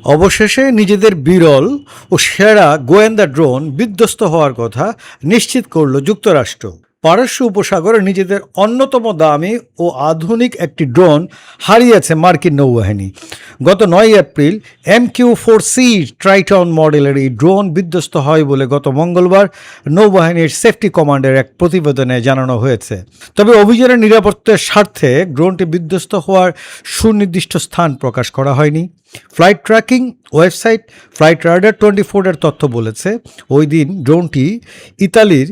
অবশেষে নিজেদের বিরল ও সেরা গোয়েন্দা ড্রোন বিধ্বস্ত হওয়ার কথা নিশ্চিত করল যুক্তরাষ্ট্র। পারস্য উপসাগরে নিজেদের অন্যতম দামি ও আধুনিক একটি ড্রোন হারিয়েছে মার্কিন নৌবাহিনী। গত 9 এপ্রিল MQ-4C ট্রাইটন মডেলের এই ড্রোন বিধ্বস্ত হয় বলে গত মঙ্গলবার নৌবাহিনীর সেফটি কমান্ডের এক প্রতিবেদনে জানানো হয়েছে। তবে অভিযানের নিরাপত্তার স্বার্থে ড্রোনটি বিধ্বস্ত হওয়ার সুনির্দিষ্ট স্থান প্রকাশ করা হয়নি। Flight tracking website flight radar 24 এর তথ্য বলেছে, ওই দিন ড্রোনটি ইতালির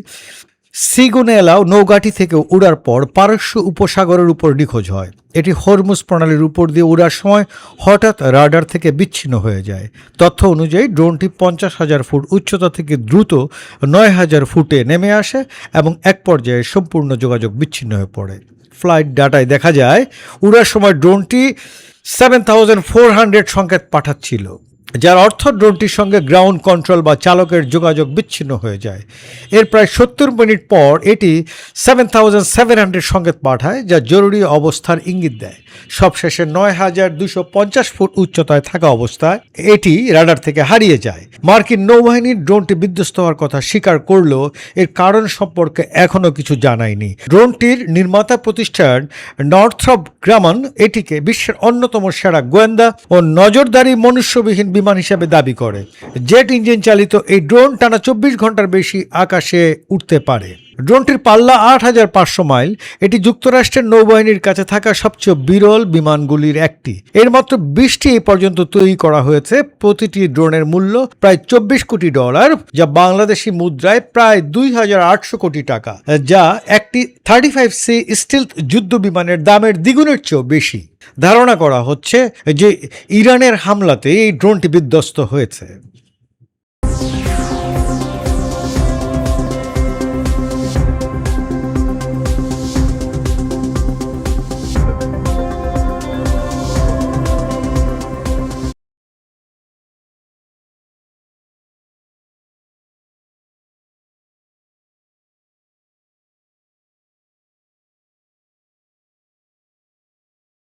সিগোনেলা নৌঘাঁটি থেকে উড়ার পর পারস্য উপসাগরের উপর নিখোঁজ হয়। এটি হরমুজ প্রণালীর উপর দিয়ে উড়ার সময় হঠাৎ রাডার থেকে বিচ্ছিন্ন হয়ে যায়। তথ্য অনুযায়ী ড্রোনটি 50,000 ফুট উচ্চতা থেকে দ্রুত 9,000 ফুটে নেমে আসে এবং এক পর্যায়ে সম্পূর্ণ যোগাযোগ বিচ্ছিন্ন হয়ে পড়ে। ফ্লাইট ডাটায় দেখা যায় উড়ার সময় ড্রোনটি 7400 সংকেত পাঠাচ্ছিল, যার অর্থ ড্রোনটির সঙ্গে গ্রাউন্ড কন্ট্রোল বা চালকের যোগাযোগ বিচ্ছিন্ন হয়ে যায়। এর প্রায় 70 মিনিট পর এটি 7700 সংকেত পাঠায়, যা জরুরি অবস্থার ইঙ্গিত দেয়। সবশেষে 9250 ফুট উচ্চতায় থাকা অবস্থায় এটি রাডার থেকে হারিয়ে যায়। মার্কিন নৌবাহিনীর ড্রোনটি বিধ্বস্ত হওয়ার কথা স্বীকার করলেও এর কারণ সম্পর্কে এখনও কিছু জানায়নি। ড্রোনটির নির্মাতা প্রতিষ্ঠান নর্থ্রপ গ্রামান এটিকে বিশ্বের অন্যতম সেরা গোয়েন্দা ও নজরদারি মনুষ্যবিহীন বিমান হিসাবে দাবি করে। জেট ইঞ্জিন চালিত এই ড্রোন টানা 24 ঘন্টার বেশি আকাশে উঠতে পারে। ড্রোনটির পাল্লা 8500 মাইল। এটি যুক্তরাষ্ট্রের নৌবাহিনীর কাছে থাকা সবচেয়ে বিরল বিমানগুলির একটি। এর মাত্র 20টি এই পর্যন্ত তৈরি করা হয়েছে। প্রতিটি ড্রোনের মূল্য প্রায় $24 কোটি, যা বাংলাদেশি মুদ্রায় প্রায় 2800 কোটি টাকা, যা একটি 35C স্টিলথ যুদ্ধ বিমানের দামের দ্বিগুণের চেয়েও বেশি। ধারণা করা হচ্ছে যে ইরানের হামলাতে এই ড্রোনটি বিধ্বস্ত হয়েছে।